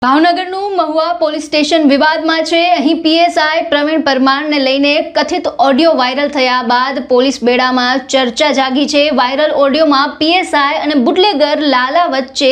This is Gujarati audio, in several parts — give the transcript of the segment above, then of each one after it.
ભાવનગરનું મહુવા પોલીસ સ્ટેશન વિવાદમાં છે। અહીં પીએસઆઈ પ્રવીણ પરમારને લઈને કથિત ઓડિયો વાયરલ થયા બાદ પોલીસ બેડામાં ચર્ચા જાગી છે। વાયરલ ઓડિયોમાં પીએસઆઈ અને બુટલેગર લાલા વચ્ચે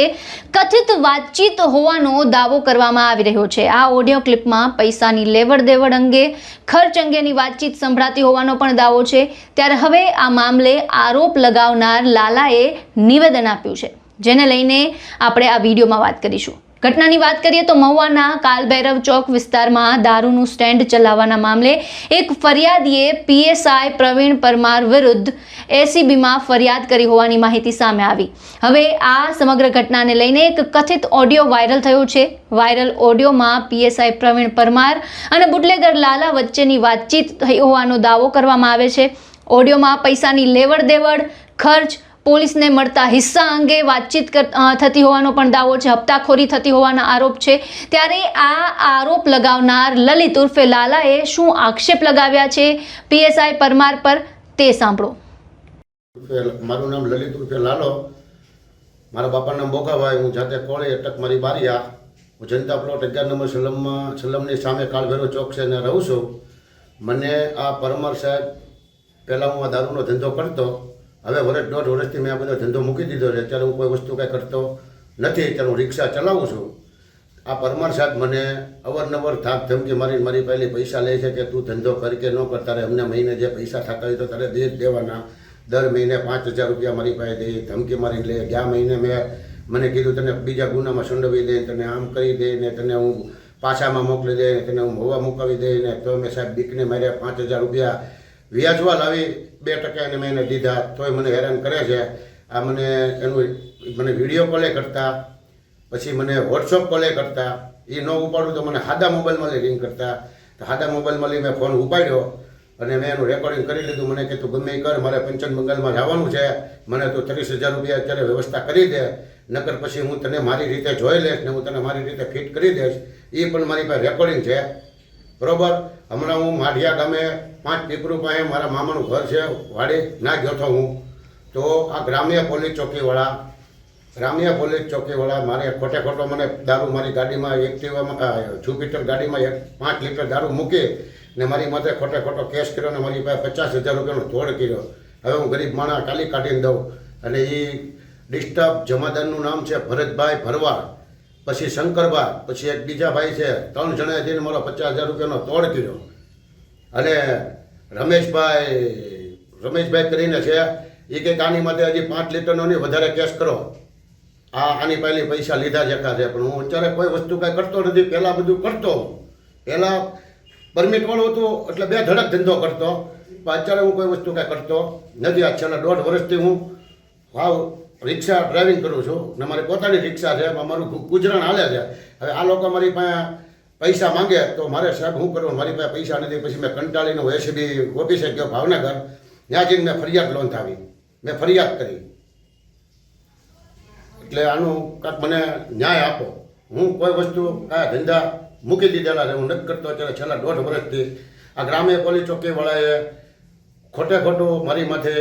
કથિત વાતચીત હોવાનો દાવો કરવામાં આવી રહ્યો છે। આ ઓડિયો ક્લિપમાં પૈસાની લેવડ દેવડ અંગે ખર્ચ અંગેની વાતચીત સંભળાતી હોવાનો પણ દાવો છે। ત્યારે હવે આ મામલે આરોપ લગાવનાર લાલાએ નિવેદન આપ્યું છે, જેને લઈને આપણે આ વિડીયોમાં વાત કરીશું। ઘટનાની વાત કરીએ તો મહુવાના કાલભૈરવ ચોક વિસ્તારમાં દારૂનું સ્ટેન્ડ ચલાવવાના મામલે એક ફરિયાદીએ પીએસઆઈ પ્રવીણ પરમાર વિરુદ્ધ એસીબીમાં ફરિયાદ કરી હોવાની માહિતી સામે આવી। હવે આ સમગ્ર ઘટનાને લઈને એક કથિત ઓડિયો વાયરલ થયો છે। વાયરલ ઓડિયોમાં પીએસઆઈ પ્રવીણ પરમાર અને બુટલેગર લાલા વચ્ચેની વાતચીત થઈ હોવાનો દાવો કરવામાં આવે છે। ઓડિયોમાં પૈસાની લેવડ દેવડ, ખર્ચ, પોલીસને મળતા હિસ્સા અંગે વાતચીત થતી હોવાનો પણ દાવો છે। હપ્તાખોરી થતી હોવાના આરોપ છે। ત્યારે આ આરોપ લગાવનાર લલિત ઉર્ફે લાલાએ શું આક્ષેપ લગાવ્યા છે પીએસઆઈ પરમાર પર, તે સાંભળો। મારું નામ લલિત ઉર્ફે લાલો, મારા બાપાનું નામ બોકાભાઈ, હું જાતે કોળી અટક મારી બારિયા, હું જનતા પ્લોટ 11 નંબર સલમની સામે કાલભૈરવ ચોક છે ને રહું છું। મને આ પરમાર સાહેબ પહેલાં હું આ દારૂનો ધંધો કરતો, હવે વર્ષ દોઢ વર્ષથી મેં આ બધો ધંધો મૂકી દીધો છે। અત્યારે હું કોઈ વસ્તુ કાંઈ કરતો નથી, અત્યારે હું રિક્ષા ચલાવું છું। આ પરમાર સાહેબ મને અવારનવાર ધાક ધમકી મારી પહેલી પૈસા લે છે કે તું ધંધો કર કે ન કર, તારે અમને મહિને જે પૈસા થતા હોય તો તારે દે જ દેવાના। દર મહિને 5000 રૂપિયા મારી પાસે દે, ધમકી મારી લે। ગયા મહિને મને કીધું તને બીજા ગુનામાં સંડોવી દે, તને આમ કરી દે ને તને હું પાછામાં મોકલી દે, તને હું મહુવા મુકાવી દે ને। તો મેં સાહેબ બીકને માર્યા 5000 રૂપિયા વ્યાજવા લાવી 2% એને મેં એને દીધા, તોય મને હેરાન કરે છે। આ મને વિડીયો કોલે કરતા, પછી મને વોટ્સઅપ કોલે કરતા, એ ન ઉપાડું તો મને સાદા મોબાઈલમાં લઈ રિંગ કરતા। તો સાદા મોબાઈલમાં લઈ મેં ફોન ઉપાડ્યો અને મેં એનું રેકોર્ડિંગ કરી લીધું। મને કે તું ગમે એ કર, મારે પંચન બંગાળમાં જવાનું છે, મને તું 30000 રૂપિયા અત્યારે વ્યવસ્થા કરી દે, નકર પછી હું તને મારી રીતે જોઈ લઈશ ને હું તને મારી રીતે ફિટ કરી દઈશ। એ પણ મારી પાસે રેકોર્ડિંગ છે, બરોબર। હમણાં હું માઢિયા ગામે 5 પીપરું પાસે મારા મામાનું ઘર છે, વાડી ના ગયો હતો હું। તો આ ગ્રામ્ય પોલીસ ચોકીવાળા મારે ખોટો મને દારૂ મારી ગાડીમાં એક્ટિવામાં જુપિટર ગાડીમાં 5 લીટર દારૂ મૂકી ને મારી માથે ખોટો કેસ કર્યો ને મારી પાસે 50000 રૂપિયાનો તોડ કર્યો। હવે હું ગરીબ માણસ કાલી કાઢીને દઉં। અને એ ડિસ્ટર્બ જમાદારનું નામ છે ભરતભાઈ ભરવાડ, પછી શંકરભાઈ, પછી એક બીજા ભાઈ છે, 3 જણાએ જઈને મારો 50000 રૂપિયાનો તોડ કર્યો। અને રમેશભાઈ કરીને છે, એ કંઈક આની માટે હજી 5 લીટરનો નહીં વધારે કેસ કરો, આની પહેલી પૈસા લીધા જકા છે। પણ હું અત્યારે કોઈ વસ્તુ કાંઈ કરતો નથી, પહેલાં બધું કરતો, પહેલાં પરમિટવાળું હતું એટલે 2 ધડક ધંધો કરતો, પણ અત્યારે હું કોઈ વસ્તુ કાંઈ કરતો નથી। આ છેલ્લા 1.5 વર્ષથી હું રિક્ષા ડ્રાઇવિંગ કરું છું ને મારી પોતાની રિક્ષા છે, મારું ગુજરાન હાલે છે। હવે આ લોકો મારી પાસે પૈસા માંગે તો મારે સાહેબ શું કરવું, મારી પાસે પૈસા નથી। પછી મેં કંટાળીને એસીબી ઓફિસે ગયો ભાવનગર, ત્યાં જઈને મેં ફરિયાદ નોંધાવી, મેં ફરિયાદ કરી। એટલે આનું કાંઈક મને ન્યાય આપો। હું કોઈ વસ્તુ કાંઈ ધંધા મૂકી દીધેલા છે, હું નથી કરતો અત્યારે છેલ્લા 1.5 વર્ષથી। આ ગ્રામ્ય પોલીસ ચોકીવાળાએ ખોટું મારી માથે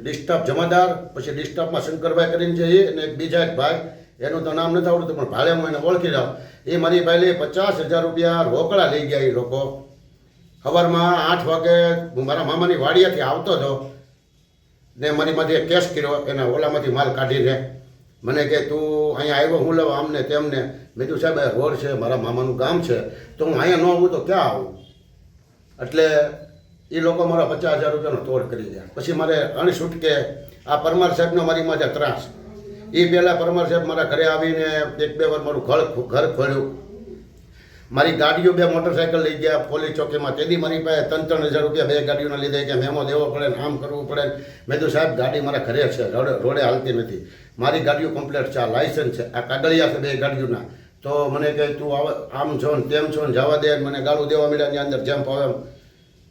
ડિસ્ટર્બ જમાદાર, પછી ડિસ્ટર્બમાં શંકરભાઈ કરીને છે એ, અને એક બીજા એક ભાઈ, એનું તો નામ નથી આવડતું પણ ભાડે હું એને ઓળખી જાઉં, એ મારી પહેલી 50000 રૂપિયા રોકડા લઈ ગયા। એ લોકો સવારમાં 8 વાગે હું મારા મામાની વાડિયાથી આવતો હતો ને મારી માથે કેસ કર્યો, એના ઓલામાંથી માલ કાઢીને મને કે તું અહીંયા આવ્યો હું લેવા આમને તેમને। મેં કીધું સાહેબ આ રોડ છે, મારા મામાનું ગામ છે, તો હું અહીંયા ન આવું તો ક્યાં આવું? એટલે એ લોકો મારા 50000 રૂપિયાનો તોડ કરી ગયા। પછી મારે અણછૂટકે આ પરમાર સાહેબનો મારી માથે ત્રાસ। એ પહેલાં પરમાર સાહેબ મારા ઘરે આવીને 1-2 વાર મારું ઘર ખોલ્યું, મારી ગાડીઓ 2 મોટરસાઇકલ લઈ ગયા પોલીસ ચોકીમાં। તેથી મારી પાસે 3-3000 રૂપિયા 2 ગાડીઓના લીધે કે મેમો દેવો પડે ને આમ કરવું પડે। મેં તો સાહેબ ગાડી મારા ઘરે છે, રોડે હાલતી નથી, મારી ગાડીઓ કમ્પ્લેટ છે, આ લાયસન્સ છે, આ કાગળિયા છે 2 ગાડીઓના। તો મને કહે તું આમ છો ને તેમ છો ને જવા દે, મને ગાળું દેવા મળ્યા, ની અંદર જેમ ફાવે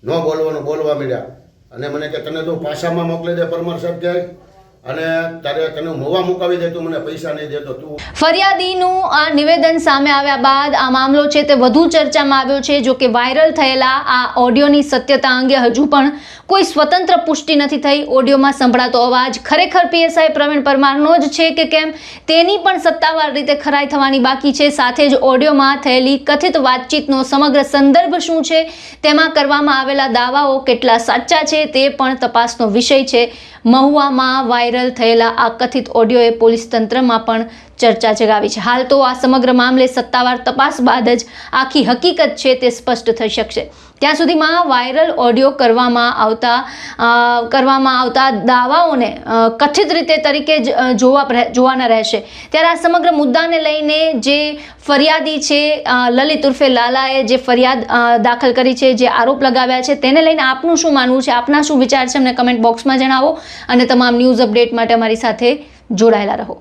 ન બોલવાનું બોલવા મળ્યા। અને મને કે તને તું પાછામાં મોકલી દે પરમાર સાહેબ કહે, અને તારે તને મહુવા મુકાવી દે, તું મને પૈસા નહીં દે તો તું। ફરિયાદીનું આ નિવેદન સામે આવ્યા બાદ આ મામલો છે તે વધુ ચર્ચામાં આવ્યો છે। જો કે વાયરલ થયેલા આ ઓડિયોની સત્યતા અંગે હજુ પણ કોઈ સ્વતંત્ર પુષ્ટિ નથી થઈ. ઓડિયોમાં સંભળાતો અવાજ ખરેખર પીએસઆઈ પ્રવીણ પરમારનો જ છે કે કેમ તેની પણ સત્તાવાર રીતે ખરાઈ થવાની બાકી છે. સાથે જ ઓડિયોમાં થયેલી કથિત વાતચીતનો સમગ્ર સંદર્ભ શું છે, તેમાં કરવામાં આવેલા દાવાઓ કેટલા સાચા છે તે પણ તપાસનો વિષય છે. મહુવામાં વાયરલ થયેલા આ કથિત ઓડિયોએ પોલીસ તંત્રમાં પણ ચર્ચા જગાવી છે. હાલ તો આ સમગ્ર મામલે સત્તાવાર તપાસ બાદ જ આખી હકીકત છે તે સ્પષ્ટ થઈ શકશે. ત્યાં સુધીમાં વાયરલ ઓડિયો કરવામાં આવતા દાવાઓને કથિત રીતે તરીકે જોવાના રહેશે. ત્યારે આ સમગ્ર મુદ્દાને લઈને જે ફરિયાદી છે લલિત ઉર્ફે લાલાએ જે ફરિયાદ દાખલ કરી છે, જે આરોપ લગાવ્યા છે, તેને લઈને આપનું શું માનવું છે, આપના શું વિચાર છે, અમને કમેન્ટ બોક્સમાં જણાવો અને તમામ ન્યૂઝ અપડેટ માટે અમારી સાથે જોડાયેલા રહો.